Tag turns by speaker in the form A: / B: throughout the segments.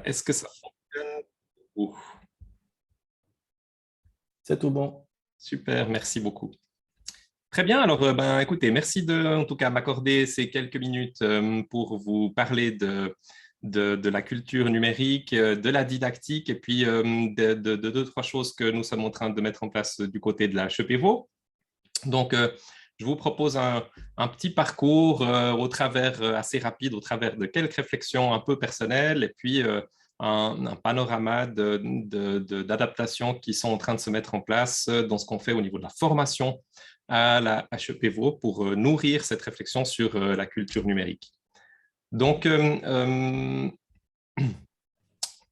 A: Est-ce que ça fonctionne? Oh,
B: C'est tout bon.
A: super, merci beaucoup. Très bien, alors écoutez, merci de en tout cas m'accorder ces quelques minutes pour vous parler de la culture numérique, de la didactique et puis de deux, trois choses que nous sommes en train de mettre en place du côté de la HEPVO. Donc, je vous propose un petit parcours au travers, assez rapide, au travers de quelques réflexions un peu personnelles et puis un panorama d'adaptations qui sont en train de se mettre en place dans ce qu'on fait au niveau de la formation à la HEPVO pour nourrir cette réflexion sur la culture numérique. Donc,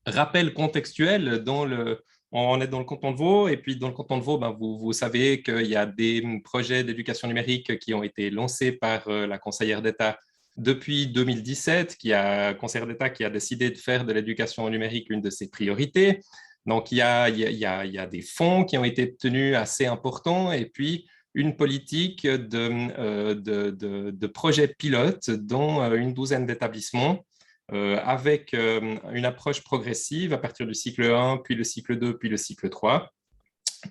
A: rappel contextuel, on est dans le canton de Vaud, et puis dans le canton de Vaud, vous savez qu'il y a des projets d'éducation numérique qui ont été lancés par la conseillère d'État depuis 2017, conseillère d'État qui a décidé de faire de l'éducation numérique une de ses priorités. Donc, il y a des fonds qui ont été obtenus assez importants, et puis une politique de projets pilotes dans une douzaine d'établissements avec une approche progressive à partir du cycle 1, puis le cycle 2, puis le cycle 3,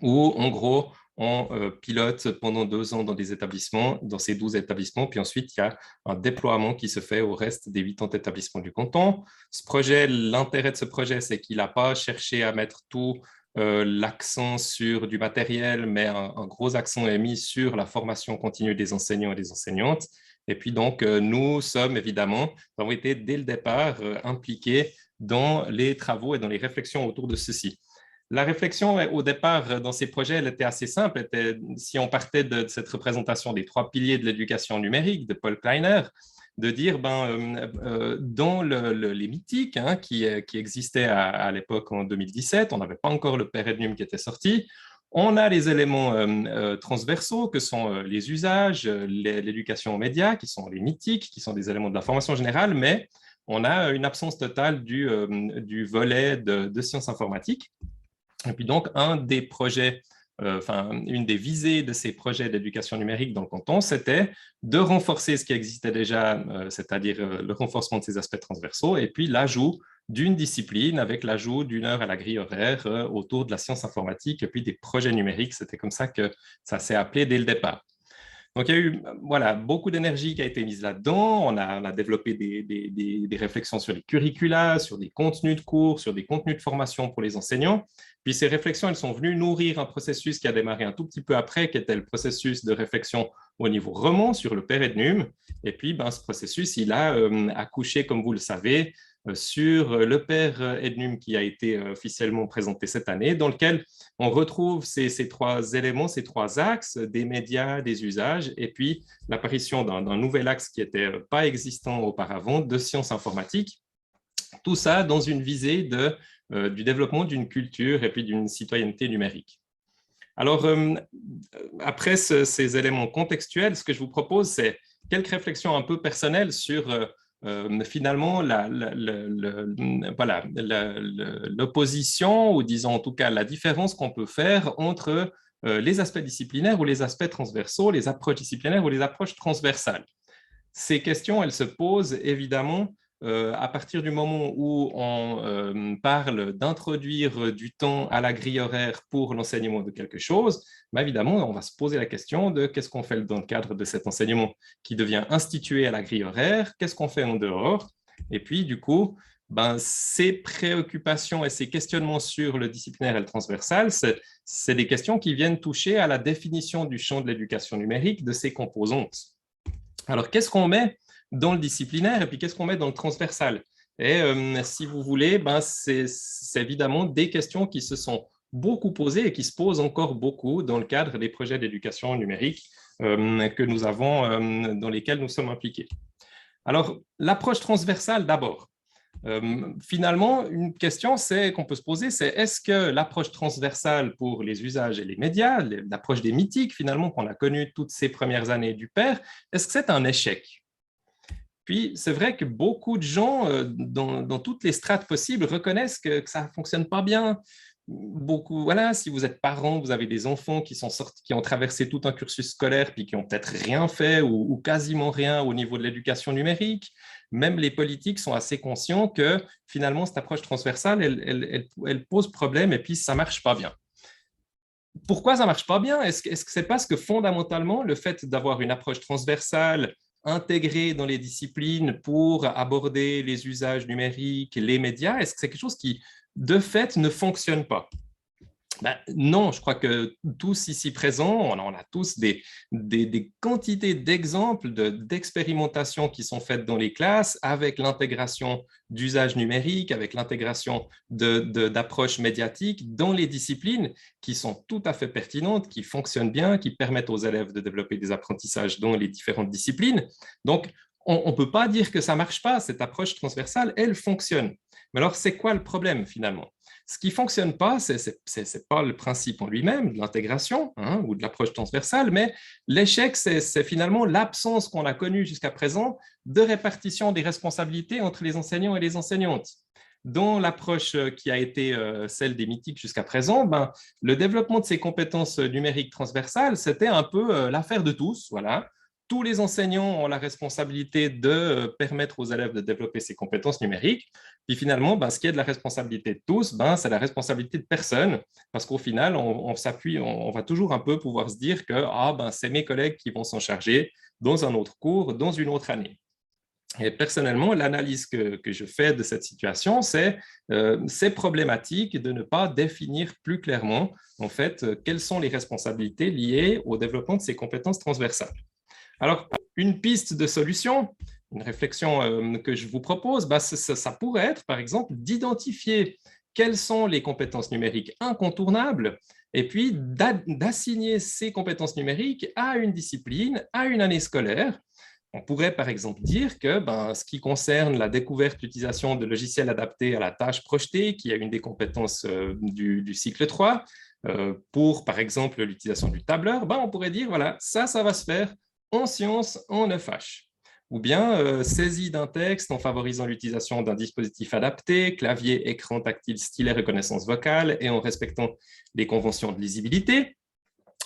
A: où en gros, on pilote pendant 2 ans dans des établissements, dans ces 12 établissements, puis ensuite, il y a un déploiement qui se fait au reste des 80 établissements du canton. Ce projet, l'intérêt de ce projet, c'est qu'il n'a pas cherché à mettre tout l'accent sur du matériel, mais un gros accent est mis sur la formation continue des enseignants et des enseignantes. Et puis donc, nous sommes évidemment, nous avons été dès le départ impliqués dans les travaux et dans les réflexions autour de ceci. La réflexion au départ dans ces projets, elle était assez simple. Si on partait de cette représentation des 3 piliers de l'éducation numérique de Paul Kleiner, de dire dans les mythiques qui existaient à l'époque en 2017, on n'avait pas encore le père Ednum qui était sorti. On a les éléments transversaux que sont les usages, l'éducation aux médias, qui sont les mythiques, qui sont des éléments de la formation générale, mais on a une absence totale du volet de sciences informatiques. Et puis donc, un des projets, une des visées de ces projets d'éducation numérique dans le canton, c'était de renforcer ce qui existait déjà, c'est-à-dire le renforcement de ces aspects transversaux, et puis l'ajout d'une discipline avec l'ajout d'une heure à la grille horaire autour de la science informatique et puis des projets numériques. C'était comme ça que ça s'est appelé dès le départ. Donc, il y a eu voilà, beaucoup d'énergie qui a été mise là-dedans. On a développé des réflexions sur les curricula, sur des contenus de cours, sur des contenus de formation pour les enseignants. Puis ces réflexions, elles sont venues nourrir un processus qui a démarré un tout petit peu après, qui était le processus de réflexion au niveau roman sur le père Ednum. Et puis, ce processus, il a accouché, comme vous le savez, sur le père Ednum qui a été officiellement présenté cette année, dans lequel on retrouve ces 3 éléments, ces 3 axes, des médias, des usages, et puis l'apparition d'un nouvel axe qui n'était pas existant auparavant, de sciences informatiques. Tout ça dans une visée du développement d'une culture et puis d'une citoyenneté numérique. Alors, après ces éléments contextuels, ce que je vous propose, c'est quelques réflexions un peu personnelles sur finalement l'opposition, ou disons en tout cas la différence qu'on peut faire entre les aspects disciplinaires ou les aspects transversaux, les approches disciplinaires ou les approches transversales. Ces questions, elles se posent évidemment à partir du moment où on parle d'introduire du temps à la grille horaire pour l'enseignement de quelque chose. Évidemment, on va se poser la question de qu'est-ce qu'on fait dans le cadre de cet enseignement qui devient institué à la grille horaire, qu'est-ce qu'on fait en dehors, et puis du coup, ces préoccupations et ces questionnements sur le disciplinaire et le transversal, c'est des questions qui viennent toucher à la définition du champ de l'éducation numérique, de ses composantes. Alors, qu'est-ce qu'on met dans le disciplinaire et puis qu'est-ce qu'on met dans le transversal? Et si vous voulez, c'est évidemment des questions qui se sont beaucoup posées et qui se posent encore beaucoup dans le cadre des projets d'éducation numérique que nous avons, dans lesquels nous sommes impliqués. Alors, l'approche transversale d'abord. Finalement, une question qu'on peut se poser, c'est est-ce que l'approche transversale pour les usages et les médias, l'approche des mythiques finalement qu'on a connue toutes ces premières années du père, est-ce que c'est un échec? Puis, c'est vrai que beaucoup de gens, dans toutes les strates possibles, reconnaissent que ça ne fonctionne pas bien. beaucoup, voilà, si vous êtes parent, vous avez des enfants qui sont sortis, qui ont traversé tout un cursus scolaire, puis qui ont peut-être rien fait ou quasiment rien au niveau de l'éducation numérique, même les politiques sont assez conscients que finalement, cette approche transversale, elle pose problème et puis ça ne marche pas bien. Pourquoi ça ne marche pas bien? Est-ce que ce n'est parce que fondamentalement, le fait d'avoir une approche transversale intégrée dans les disciplines pour aborder les usages numériques, les médias, est-ce que c'est quelque chose qui, de fait, ne fonctionne pas? Ben, non, je crois que tous ici présents, on a tous des quantités d'exemples d'expérimentations qui sont faites dans les classes avec l'intégration d'usages numériques, avec l'intégration d'approches médiatiques dans les disciplines qui sont tout à fait pertinentes, qui fonctionnent bien, qui permettent aux élèves de développer des apprentissages dans les différentes disciplines. Donc, on ne peut pas dire que ça ne marche pas, cette approche transversale, elle fonctionne. Mais alors, c'est quoi le problème finalement? Ce qui ne fonctionne pas, ce n'est pas le principe en lui-même de l'intégration ou de l'approche transversale, mais l'échec, c'est finalement l'absence qu'on a connue jusqu'à présent de répartition des responsabilités entre les enseignants et les enseignantes. Dans l'approche qui a été celle des mythiques jusqu'à présent, le développement de ces compétences numériques transversales, c'était un peu l'affaire de tous. Voilà. Tous les enseignants ont la responsabilité de permettre aux élèves de développer ces compétences numériques. Puis finalement, ce qui est de la responsabilité de tous, c'est la responsabilité de personne, parce qu'au final, on s'appuie, on va toujours un peu pouvoir se dire que c'est mes collègues qui vont s'en charger dans un autre cours, dans une autre année. Et personnellement, l'analyse que je fais de cette situation, c'est problématique de ne pas définir plus clairement, en fait, quelles sont les responsabilités liées au développement de ces compétences transversales. Alors, une piste de solution, une réflexion que je vous propose, ça pourrait être, par exemple, d'identifier quelles sont les compétences numériques incontournables et puis d'assigner ces compétences numériques à une discipline, à une année scolaire. On pourrait, par exemple, dire que ce qui concerne la découverte, l'utilisation de logiciels adaptés à la tâche projetée, qui est une des compétences du cycle 3, pour, par exemple, l'utilisation du tableur, on pourrait dire, voilà, ça va se faire en sciences, en FH. Ou bien saisie d'un texte en favorisant l'utilisation d'un dispositif adapté, clavier, écran tactile, stylet, reconnaissance vocale, et en respectant les conventions de lisibilité.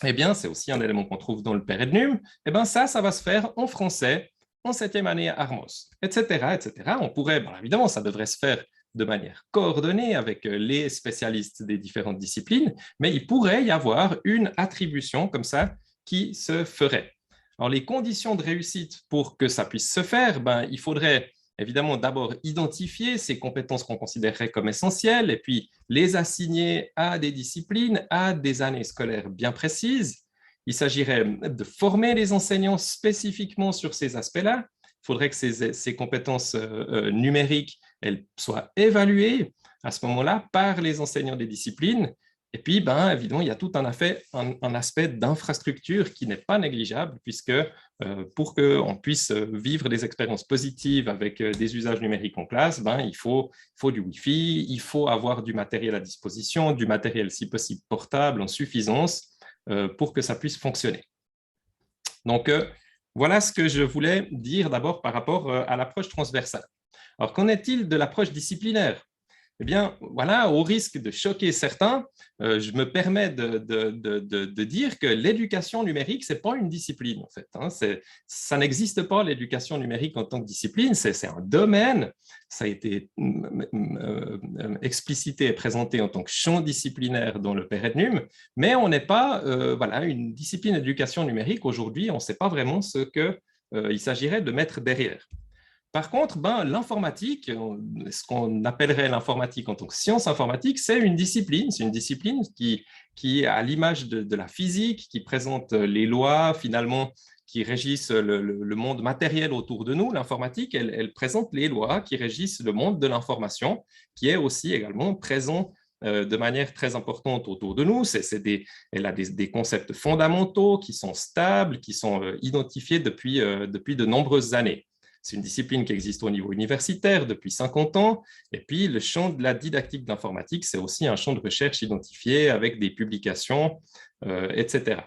A: Eh bien, c'est aussi un élément qu'on trouve dans le Perednum. Eh bien, ça va se faire en français, en 7e année à Armos, etc., etc. On pourrait, évidemment, ça devrait se faire de manière coordonnée avec les spécialistes des différentes disciplines, mais il pourrait y avoir une attribution comme ça qui se ferait. Alors, les conditions de réussite pour que ça puisse se faire, il faudrait évidemment d'abord identifier ces compétences qu'on considérerait comme essentielles et puis les assigner à des disciplines, à des années scolaires bien précises. Il s'agirait de former les enseignants spécifiquement sur ces aspects-là. Il faudrait que ces compétences numériques elles soient évaluées à ce moment-là par les enseignants des disciplines. Et puis, évidemment, il y a tout un aspect d'infrastructure qui n'est pas négligeable, puisque pour qu'on puisse vivre des expériences positives avec des usages numériques en classe, il faut du Wi-Fi, il faut avoir du matériel à disposition, du matériel si possible portable en suffisance pour que ça puisse fonctionner. Donc, voilà ce que je voulais dire d'abord par rapport à l'approche transversale. Alors, qu'en est-il de l'approche disciplinaire? Eh bien, voilà, au risque de choquer certains, je me permets de dire que l'éducation numérique, ce n'est pas une discipline, en fait. Ça n'existe pas, l'éducation numérique en tant que discipline, c'est un domaine. Ça a été explicité et présenté en tant que champ disciplinaire dans le Perednum, mais on n'est pas une discipline d'éducation numérique. Aujourd'hui, on ne sait pas vraiment ce qu'il s'agirait de mettre derrière. Par contre, l'informatique, ce qu'on appellerait l'informatique en tant que science informatique, c'est une discipline qui à l'image de la physique, qui présente les lois finalement qui régissent le monde matériel autour de nous. L'informatique, elle présente les lois qui régissent le monde de l'information, qui est aussi également présent de manière très importante autour de nous. Elle a des concepts fondamentaux qui sont stables, qui sont identifiés depuis de nombreuses années. C'est une discipline qui existe au niveau universitaire depuis 50 ans. Et puis, le champ de la didactique d'informatique, c'est aussi un champ de recherche identifié avec des publications, etc.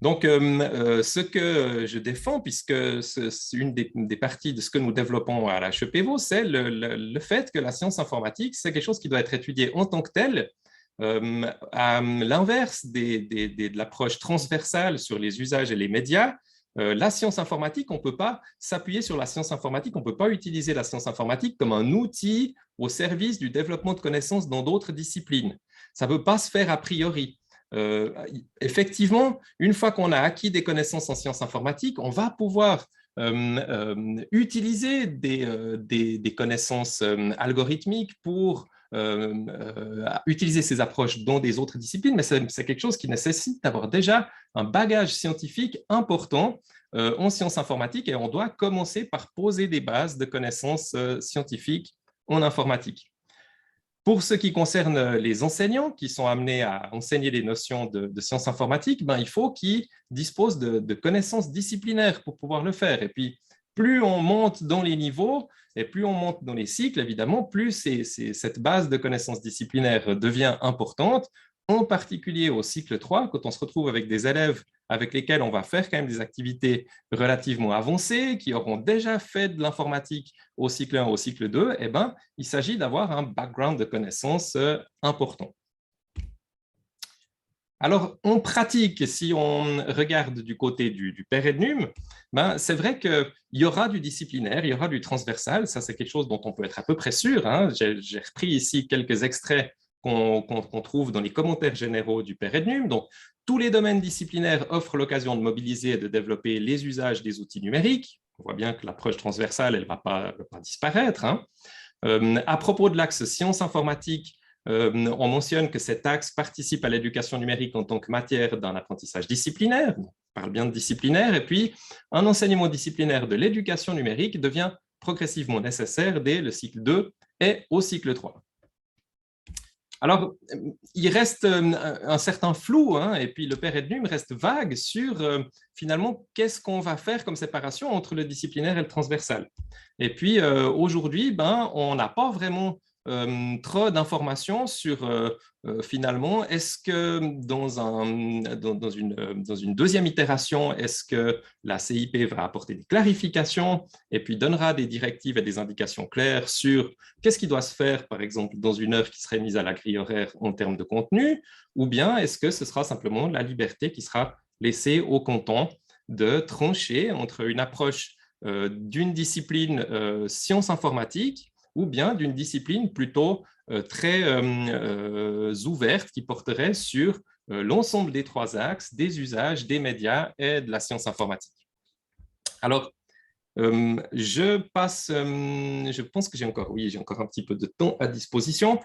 A: Donc, ce que je défends, puisque c'est une des parties de ce que nous développons à la HEPVO, c'est le fait que la science informatique, c'est quelque chose qui doit être étudié en tant que tel, à l'inverse de l'approche transversale sur les usages et les médias. La science informatique, on ne peut pas s'appuyer sur la science informatique, on ne peut pas utiliser la science informatique comme un outil au service du développement de connaissances dans d'autres disciplines. Ça ne peut pas se faire a priori. Effectivement, une fois qu'on a acquis des connaissances en sciences informatiques, on va pouvoir utiliser des connaissances algorithmiques pour utiliser ces approches dans des autres disciplines, mais c'est quelque chose qui nécessite d'avoir déjà un bagage scientifique important en sciences informatiques et on doit commencer par poser des bases de connaissances scientifiques en informatique. Pour ce qui concerne les enseignants qui sont amenés à enseigner les notions de sciences informatiques, il faut qu'ils disposent de connaissances disciplinaires pour pouvoir le faire. Et puis, plus on monte dans les niveaux et plus on monte dans les cycles, évidemment, plus cette base de connaissances disciplinaires devient importante, en particulier au cycle 3, quand on se retrouve avec des élèves avec lesquels on va faire quand même des activités relativement avancées, qui auront déjà fait de l'informatique au cycle 1, au cycle 2, il s'agit d'avoir un background de connaissances important. Alors, en pratique, si on regarde du côté du PEREDNUM, c'est vrai qu'il y aura du disciplinaire, il y aura du transversal, ça c'est quelque chose dont on peut être à peu près sûr. Hein. J'ai repris ici quelques extraits qu'on trouve dans les commentaires généraux du PEREDNUM. Donc, tous les domaines disciplinaires offrent l'occasion de mobiliser et de développer les usages des outils numériques. On voit bien que l'approche transversale, elle ne va pas disparaître. Hein. À propos de l'axe sciences informatiques, on mentionne que cet axe participe à l'éducation numérique en tant que matière d'un apprentissage disciplinaire. On parle bien de disciplinaire. Et puis, un enseignement disciplinaire de l'éducation numérique devient progressivement nécessaire dès le cycle 2 et au cycle 3. Alors, il reste un certain flou, hein, et puis le PEREDNUM reste vague sur finalement qu'est-ce qu'on va faire comme séparation entre le disciplinaire et le transversal. Et puis aujourd'hui, on n'a pas vraiment trop d'informations sur finalement, est-ce que dans une deuxième itération, est-ce que la CIP va apporter des clarifications et puis donnera des directives et des indications claires sur qu'est-ce qui doit se faire, par exemple, dans une heure qui serait mise à la grille horaire en termes de contenu, ou bien est-ce que ce sera simplement la liberté qui sera laissée au canton de trancher entre une approche d'une discipline sciences informatiques ou bien d'une discipline plutôt très ouverte qui porterait sur l'ensemble des trois axes, des usages, des médias et de la science informatique. Alors, je pense que j'ai encore un petit peu de temps à disposition.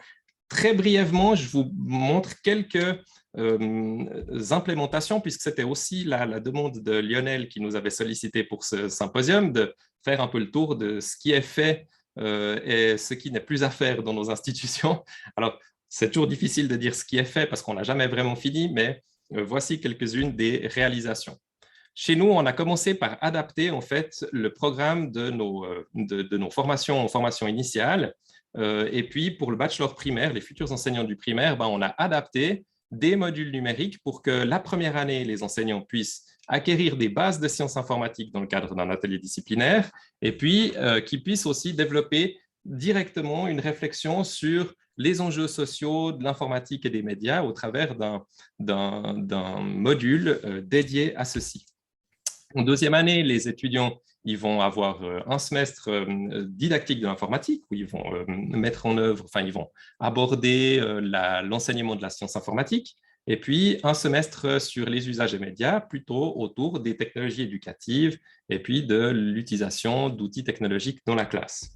A: Très brièvement, je vous montre quelques implémentations, puisque c'était aussi la demande de Lionel qui nous avait sollicité pour ce symposium, de faire un peu le tour de ce qui est fait et ce qui n'est plus à faire dans nos institutions. Alors, c'est toujours difficile de dire ce qui est fait parce qu'on n'a jamais vraiment fini, mais voici quelques-unes des réalisations. Chez nous, on a commencé par adapter en fait le programme de nos formations en formation initiale. Et puis, pour le bachelor primaire, les futurs enseignants du primaire, on a adapté des modules numériques pour que la première année, les enseignants puissent acquérir des bases de sciences informatiques dans le cadre d'un atelier disciplinaire et puis qu'ils puissent aussi développer directement une réflexion sur les enjeux sociaux de l'informatique et des médias au travers d'un module dédié à ceci. En deuxième année, les étudiants ils vont avoir un semestre didactique de l'informatique où ils vont mettre en œuvre, enfin, ils vont aborder l'enseignement de la science informatique, et puis un semestre sur les usages des médias, plutôt autour des technologies éducatives et puis de l'utilisation d'outils technologiques dans la classe.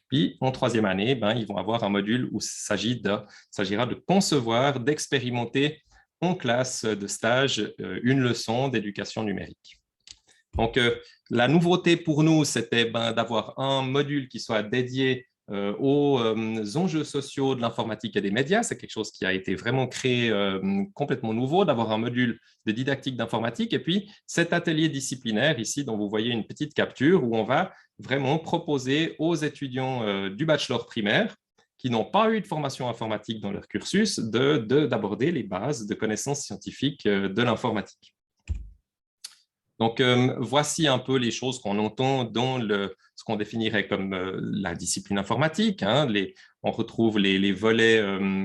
A: Puis, en troisième année, ils vont avoir un module où il s'agira de concevoir, d'expérimenter en classe de stage une leçon d'éducation numérique. Donc, la nouveauté pour nous, c'était d'avoir un module qui soit dédié aux enjeux sociaux de l'informatique et des médias. C'est quelque chose qui a été vraiment créé complètement nouveau, d'avoir un module de didactique d'informatique. Et puis, cet atelier disciplinaire ici, dont vous voyez une petite capture, où on va vraiment proposer aux étudiants du bachelor primaire qui n'ont pas eu de formation informatique dans leur cursus, d'aborder les bases de connaissances scientifiques de l'informatique. Donc, voici un peu les choses qu'on entend dans ce qu'on définirait comme la discipline informatique. Hein. On retrouve les volets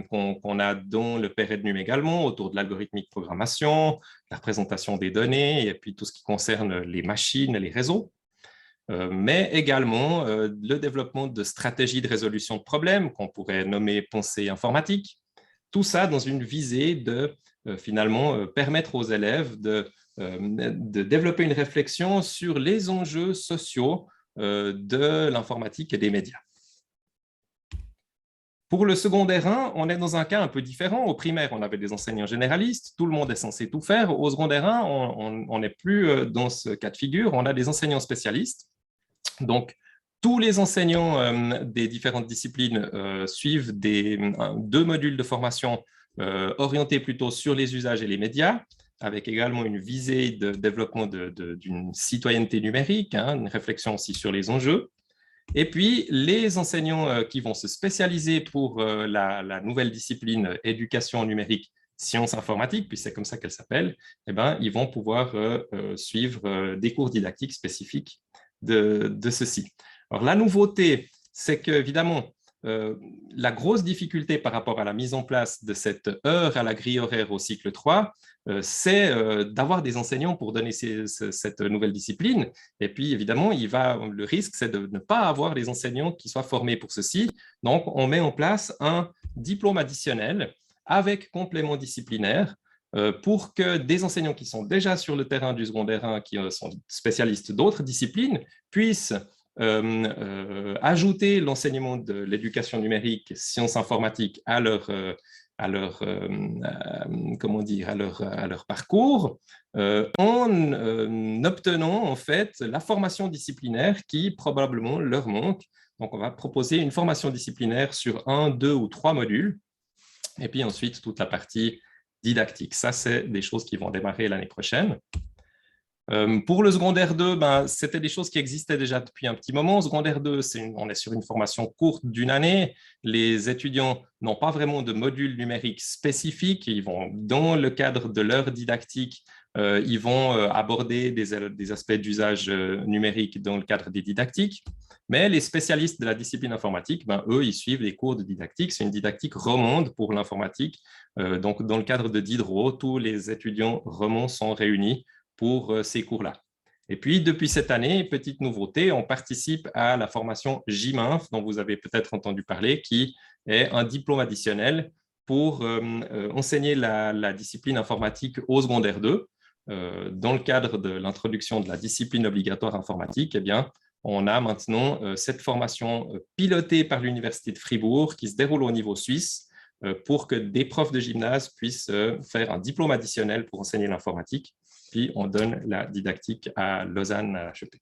A: qu'on a dans le PEREDNUM également, autour de l'algorithmique de programmation, la représentation des données, et puis tout ce qui concerne les machines et les réseaux. Mais également le développement de stratégies de résolution de problèmes qu'on pourrait nommer pensée informatique. Tout ça dans une visée de finalement permettre aux élèves de développer une réflexion sur les enjeux sociaux de l'informatique et des médias. Pour le secondaire 1, on est dans un cas un peu différent. Au primaire, on avait des enseignants généralistes, tout le monde est censé tout faire. Au secondaire 1, on n'est plus dans ce cas de figure, on a des enseignants spécialistes. Donc, tous les enseignants des différentes disciplines suivent 2 modules de formation orientés plutôt sur les usages et les médias, avec également une visée de développement d'une citoyenneté numérique, hein, une réflexion aussi sur les enjeux. Et puis, les enseignants qui vont se spécialiser pour la nouvelle discipline éducation numérique, sciences informatiques, puis c'est comme ça qu'elle s'appelle, eh ben, ils vont pouvoir suivre des cours didactiques spécifiques de ceci. Alors, la nouveauté, c'est qu'évidemment, la grosse difficulté par rapport à la mise en place de cette heure à la grille horaire au cycle 3, c'est d'avoir des enseignants pour donner cette nouvelle discipline. Et puis, évidemment, le risque, c'est de ne pas avoir les enseignants qui soient formés pour ceci. Donc, on met en place un diplôme additionnel avec complément disciplinaire pour que des enseignants qui sont déjà sur le terrain du secondaire 1, qui sont spécialistes d'autres disciplines, puissent ajouter l'enseignement de l'éducation numérique, sciences informatiques à leur parcours en obtenant en fait la formation disciplinaire qui probablement leur manque. Donc, on va proposer une formation disciplinaire sur 1, 2 ou 3 modules et puis ensuite toute la partie didactique. Ça, c'est des choses qui vont démarrer l'année prochaine. Pour le secondaire 2, c'était des choses qui existaient déjà depuis un petit moment. Secondaire 2, on est sur une formation courte d'une année. Les étudiants n'ont pas vraiment de module numérique spécifique. Ils vont, dans le cadre de leur didactique, ils vont aborder des aspects d'usage numérique dans le cadre des didactiques. Mais les spécialistes de la discipline informatique, eux, ils suivent des cours de didactique. C'est une didactique romande pour l'informatique. Donc, dans le cadre de Diderot, tous les étudiants romands sont réunis pour ces cours-là. Et puis, depuis cette année, petite nouveauté, on participe à la formation JMINF, dont vous avez peut-être entendu parler, qui est un diplôme additionnel pour enseigner la discipline informatique au secondaire 2. Dans le cadre de l'introduction de la discipline obligatoire informatique, eh bien, on a maintenant cette formation pilotée par l'Université de Fribourg qui se déroule au niveau suisse pour que des profs de gymnase puissent faire un diplôme additionnel pour enseigner l'informatique. Puis, on donne la didactique à Lausanne, à HEP.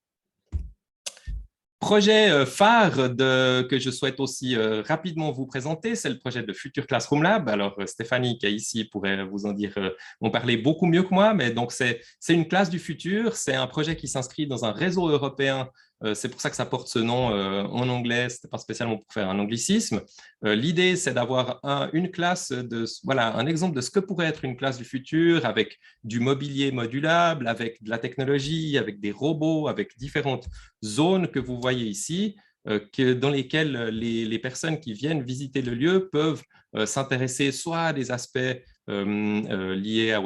A: Projet phare que je souhaite aussi rapidement vous présenter, c'est le projet de Future Classroom Lab. Alors, Stéphanie, qui est ici, pourrait vous en parler beaucoup mieux que moi, mais donc c'est une classe du futur. C'est un projet qui s'inscrit dans un réseau européen. C'est pour ça que ça porte ce nom en anglais. Ce n'est pas spécialement pour faire un anglicisme. L'idée, c'est d'avoir une classe, un exemple de ce que pourrait être une classe du futur avec du mobilier modulable, avec de la technologie, avec des robots, avec différentes zones que vous voyez ici, dans lesquelles les personnes qui viennent visiter le lieu peuvent s'intéresser soit à des aspects liés à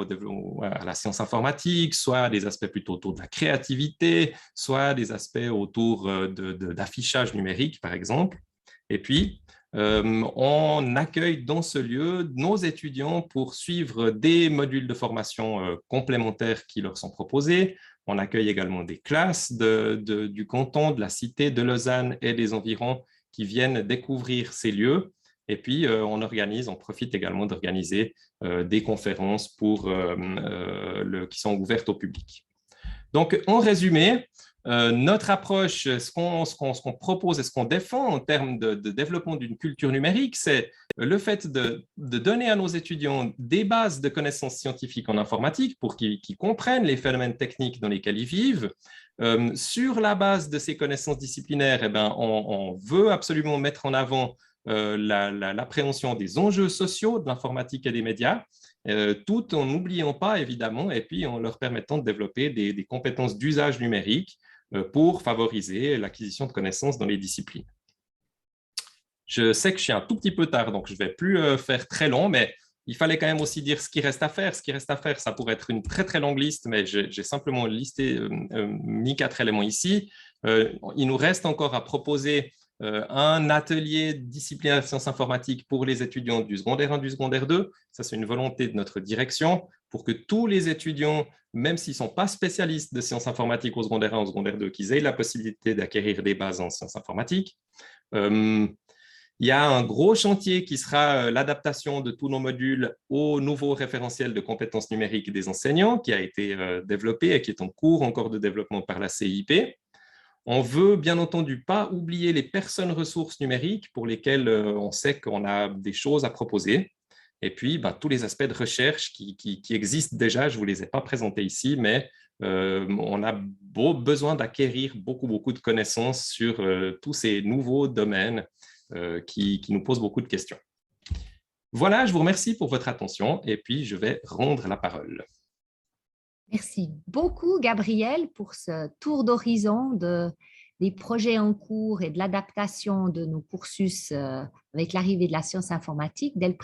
A: la science informatique, soit à des aspects plutôt autour de la créativité, soit des aspects autour d'affichage numérique, par exemple. Et puis, on accueille dans ce lieu nos étudiants pour suivre des modules de formation complémentaires qui leur sont proposés. On accueille également des classes du canton, de la cité de Lausanne et des environs qui viennent découvrir ces lieux. Et puis, on profite également d'organiser des conférences qui sont ouvertes au public. Donc, en résumé, notre approche, ce qu'on propose et ce qu'on défend en termes de développement d'une culture numérique, c'est le fait de donner à nos étudiants des bases de connaissances scientifiques en informatique pour qu'ils comprennent les phénomènes techniques dans lesquels ils vivent. Sur la base de ces connaissances disciplinaires, on veut absolument mettre en avant l'appréhension des enjeux sociaux de l'informatique et des médias, tout en n'oubliant pas, évidemment, et puis en leur permettant de développer des compétences d'usage numérique pour favoriser l'acquisition de connaissances dans les disciplines. Je sais que je suis un tout petit peu tard, donc je ne vais plus faire très long, mais il fallait quand même aussi dire ce qui reste à faire. Ce qui reste à faire, ça pourrait être une très, très longue liste, mais j'ai simplement mis 4 éléments ici. Il nous reste encore à proposer un atelier disciplinaire de sciences informatiques pour les étudiants du secondaire 1, du secondaire 2. Ça, c'est une volonté de notre direction pour que tous les étudiants, même s'ils ne sont pas spécialistes de sciences informatiques au secondaire 1, au secondaire 2, qu'ils aient la possibilité d'acquérir des bases en sciences informatiques. Il y a un gros chantier qui sera l'adaptation de tous nos modules au nouveau référentiel de compétences numériques des enseignants qui a été développé et qui est en cours encore de développement par la CIP. On veut bien entendu pas oublier les personnes ressources numériques pour lesquelles on sait qu'on a des choses à proposer. Et puis, tous les aspects de recherche qui existent déjà, je ne vous les ai pas présentés ici, mais on a besoin d'acquérir beaucoup de connaissances sur tous ces nouveaux domaines qui nous posent beaucoup de questions. Voilà, je vous remercie pour votre attention et puis je vais rendre la parole.
B: Merci beaucoup, Gabriel, pour ce tour d'horizon des projets en cours et de l'adaptation de nos cursus avec l'arrivée de la science informatique dès le